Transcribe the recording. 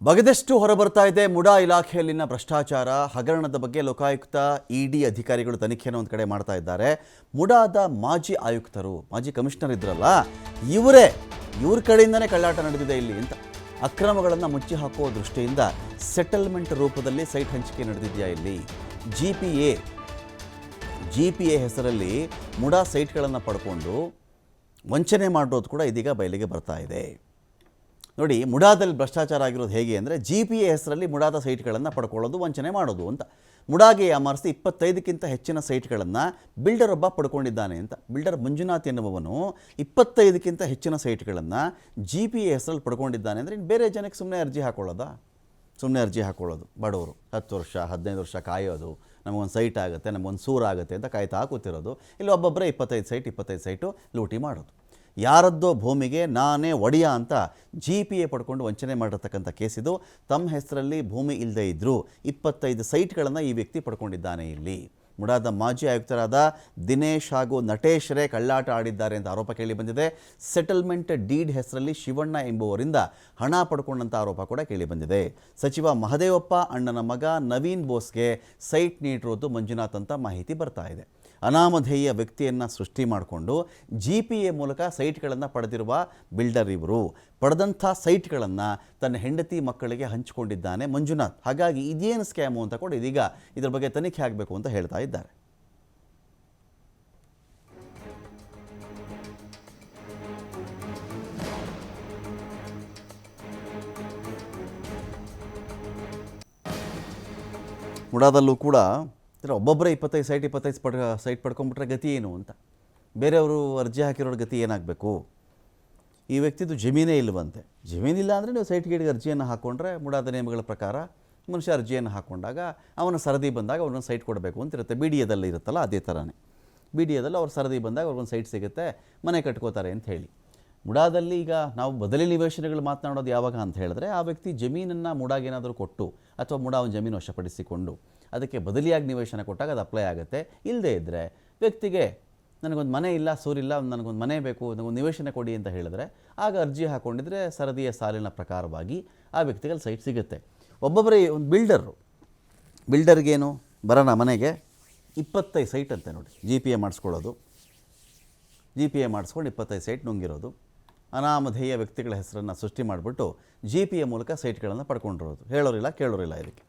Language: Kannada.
ಬಗೆದಷ್ಟು ಹೊರಬರ್ತಾ ಇದೆ ಮುಡಾ ಇಲಾಖೆಯಲ್ಲಿನ ಭ್ರಷ್ಟಾಚಾರ ಹಗರಣದ ಬಗ್ಗೆ ಲೋಕಾಯುಕ್ತ ಇಡಿ ಅಧಿಕಾರಿಗಳು ತನಿಖೆಯನ್ನು ಒಂದು ಕಡೆ ಮಾಡ್ತಾ ಇದ್ದಾರೆ. ಮುಡಾದ ಮಾಜಿ ಆಯುಕ್ತರು ಮಾಜಿ ಕಮಿಷನರ್ ಇದ್ರಲ್ಲ ಇವ್ರ ಕಡೆಯಿಂದನೇ ಕಳ್ಳಾಟ ನಡೆದಿದೆ ಇಲ್ಲಿ ಅಂತ ಅಕ್ರಮಗಳನ್ನು ಮುಚ್ಚಿ ಹಾಕುವ ದೃಷ್ಟಿಯಿಂದ ಸೆಟಲ್ಮೆಂಟ್ ರೂಪದಲ್ಲಿ ಸೈಟ್ ಹಂಚಿಕೆ ನಡೆದಿದೆಯಾ ಇಲ್ಲಿ. ಜಿಪಿಎ ಹೆಸರಲ್ಲಿ ಮುಡಾ ಸೈಟ್ಗಳನ್ನು ಪಡ್ಕೊಂಡು ವಂಚನೆ ಮಾಡೋದು ಕೂಡ ಇದೀಗ ಬಯಲಿಗೆ ಬರ್ತಾ ಇದೆ. ನೋಡಿ, ಮುಡಾದಲ್ಲಿ ಭ್ರಷ್ಟಾಚಾರ ಆಗಿರೋದು ಹೇಗೆ ಅಂದರೆ ಜಿಪಿಎ ಹೆಸರಲ್ಲಿ ಮುಡಾದ ಸೈಟ್ಗಳನ್ನು ಪಡ್ಕೊಳ್ಳೋದು, ವಂಚನೆ ಮಾಡೋದು ಅಂತ. ಮುಡಾಗೆ ಯಾಮಾರಿಸಿ 25ಕ್ಕಿಂತ ಹೆಚ್ಚಿನ ಸೈಟ್ಗಳನ್ನು ಬಿಲ್ಡರ್ ಒಬ್ಬ ಪಡ್ಕೊಂಡಿದ್ದಾನೆ ಅಂತ. ಬಿಲ್ಡರ್ ಮಂಜುನಾಥ್ ಎನ್ನುವವನು 25ಕ್ಕಿಂತ ಹೆಚ್ಚಿನ ಸೈಟ್ಗಳನ್ನು ಜಿಪಿಎ ಹೆಸರಲ್ಲಿ ಪಡ್ಕೊಂಡಿದ್ದಾನೆ ಅಂದರೆ ಬೇರೆ ಜನಕ್ಕೆ ಸುಮ್ಮನೆ ಅರ್ಜಿ ಹಾಕೊಳ್ಳೋದು ಬಡವರು 10 ವರ್ಷ 15 ವರ್ಷ ಕಾಯೋದು, ನಮಗೊಂದು ಸೈಟ್ ಆಗುತ್ತೆ, ನಮಗೊಂದು ಸೂರಾಗುತ್ತೆ ಅಂತ ಕಾಯ್ತಾ ಕೂತಿರೋದು. ಇಲ್ಲಿ ಒಬ್ಬೊಬ್ಬರೇ 25 ಸೈಟು ಲೂಟಿ ಮಾಡೋದು. ಯಾರದ್ದೋ ಭೂಮಿಗೆ ನಾನೇ ಒಡೆಯ ಅಂತ ಜಿಪಿಎ ಪಡ್ಕೊಂಡು ವಂಚನೆ ಮಾಡಿರ್ತಕ್ಕಂಥ ಕೇಸಿದು. ತಮ್ಮ ಹೆಸರಲ್ಲಿ ಭೂಮಿ ಇಲ್ಲದೇ ಇದ್ದರೂ 25 ಸೈಟ್ಗಳನ್ನು ಈ ವ್ಯಕ್ತಿ ಪಡ್ಕೊಂಡಿದ್ದಾನೆ. ಇಲ್ಲಿ ಮುಡಾದ ಮಾಜಿ ಆಯುಕ್ತರಾದ ದಿನೇಶ್ ಹಾಗೂ ನಟೇಶ್ರೇ ಕಳ್ಳಾಟ ಆಡಿದ್ದಾರೆ ಅಂತ ಆರೋಪ ಕೇಳಿ ಬಂದಿದೆ. ಸೆಟಲ್ಮೆಂಟ್ ಡೀಡ್ ಹೆಸರಲ್ಲಿ ಶಿವಣ್ಣ ಎಂಬುವರಿಂದ ಹಣ ಪಡ್ಕೊಂಡಂಥ ಆರೋಪ ಕೂಡ ಕೇಳಿ ಬಂದಿದೆ. ಸಚಿವ ಮಹದೇವಪ್ಪ ಅಣ್ಣನ ಮಗ ನವೀನ್ ಬೋಸ್ಗೆ ಸೈಟ್ ನೀಡಿರೋದು ಮಂಜುನಾಥ್ ಅಂತ ಮಾಹಿತಿ ಬರ್ತಾ ಇದೆ. ಅನಾಮಧೇಯ ವ್ಯಕ್ತಿಯನ್ನು ಸೃಷ್ಟಿ ಮಾಡಿಕೊಂಡು ಜಿಪಿಎ ಮೂಲಕ ಸೈಟ್ಗಳನ್ನು ಪಡೆದಿರುವ ಬಿಲ್ಡರ್ ಇವರು. ಪಡೆದಂಥ ಸೈಟ್ಗಳನ್ನು ತನ್ನ ಹೆಂಡತಿ ಮಕ್ಕಳಿಗೆ ಹಂಚಿಕೊಂಡಿದ್ದಾನೆ ಮಂಜುನಾಥ್. ಹಾಗಾಗಿ ಇದೇನು ಸ್ಕ್ಯಾಮು ಅಂತ ಕೂಡ ಇದೀಗ ಇದರ ಬಗ್ಗೆ ತನಿಖೆ ಆಗಬೇಕು ಅಂತ ಹೇಳ್ತಾ ಇದ್ದಾರೆ. ಮುಡಾದಲ್ಲೂ ಕೂಡ ಒಬ್ಬೊಬ್ಬರೇ 25 ಸೈಟ್ ಪಡ್ಕೊಂಡ್ಬಿಟ್ರೆ ಗತಿ ಏನು ಅಂತ. ಬೇರೆಯವರು ಅರ್ಜಿ ಹಾಕಿರೋರ ಗತಿ ಏನಾಗಬೇಕು? ಈ ವ್ಯಕ್ತಿದು ಜಮೀನೇ ಇಲ್ಲವಂತೆ. ಜಮೀನಿಲ್ಲ ಅಂದರೆ ನೀವು ಸೈಟ್ ಗೇಟ್ಗೆ ಅರ್ಜಿಯನ್ನು ಹಾಕ್ಕೊಂಡ್ರೆ ಮುಡಾದ ನಿಯಮಗಳ ಪ್ರಕಾರ ಮನುಷ್ಯ ಅರ್ಜಿಯನ್ನು ಹಾಕ್ಕೊಂಡಾಗ ಅವನ ಸರದಿ ಬಂದಾಗ ಅವ್ರನ್ನ ಸೈಟ್ ಕೊಡಬೇಕು ಅಂತಿರುತ್ತೆ. ಬಿ ಡಿ ಎದಲ್ಲಿ ಇರುತ್ತಲ್ಲ ಅದೇ ಥರನೇ ಬಿ ಡಿ ಎದಲ್ಲಿ ಅವ್ರ ಸರದಿ ಬಂದಾಗ ಅವ್ರಿಗೊಂದು ಸೈಟ್ ಸಿಗುತ್ತೆ, ಮನೆ ಕಟ್ಕೋತಾರೆ ಅಂತ ಹೇಳಿ. ಮುಡಾದಲ್ಲಿ ಈಗ ನಾವು ಬದಲಿ ನಿವೇಶನಗಳು ಮಾತನಾಡೋದು ಯಾವಾಗ ಅಂತ ಹೇಳಿದ್ರೆ, ಆ ವ್ಯಕ್ತಿ ಜಮೀನನ್ನು ಮುಡಾಗೇನಾದರೂ ಕೊಟ್ಟು ಅಥವಾ ಮುಡಾ ಒಂದು ಜಮೀನು ವಶಪಡಿಸಿಕೊಂಡು ಅದಕ್ಕೆ ಬದಲಿಯಾಗಿ ನಿವೇಶನ ಕೊಟ್ಟಾಗ ಅದು ಅಪ್ಲೈ ಆಗುತ್ತೆ. ಇಲ್ಲದೇ ಇದ್ದರೆ ವ್ಯಕ್ತಿಗೆ ನನಗೊಂದು ಮನೆ ಇಲ್ಲ, ಸೂರಿಲ್ಲ, ನನಗೊಂದು ಮನೆ ಬೇಕು, ನನಗೊಂದು ನಿವೇಶನ ಕೊಡಿ ಅಂತ ಹೇಳಿದ್ರೆ ಆಗ ಅರ್ಜಿ ಹಾಕ್ಕೊಂಡಿದ್ರೆ ಸರದಿಯ ಸಾಲಿನ ಪ್ರಕಾರವಾಗಿ ಆ ವ್ಯಕ್ತಿಗೆ ಸೈಟ್ ಸಿಗುತ್ತೆ. ಒಬ್ಬೊಬ್ಬರೇ ಒಂದು ಬಿಲ್ಡರ್ಗೇನು ಬರೋಣ ಮನೆಗೆ 25 ಸೈಟ್ ಅಂತೆ ನೋಡಿ. ಜಿಪಿಎ ಮಾಡಿಸ್ಕೊಳ್ಳೋದು, ಜಿಪಿಎ ಮಾಡಿಸ್ಕೊಂಡು 25 ಸೈಟ್ ನುಂಗಿರೋದು, ಅನಾಮಧೇಯ ವ್ಯಕ್ತಿಗಳ ಹೆಸರನ್ನು ಸೃಷ್ಟಿ ಮಾಡಿಬಿಟ್ಟು ಜಿಪಿಎ ಮೂಲಕ ಸೈಟ್ಗಳನ್ನು ಪಡ್ಕೊಂಡಿರೋದು. ಹೇಳೋರಿಲ್ಲ ಕೇಳೋರಿಲ್ಲ ಇದಕ್ಕೆ.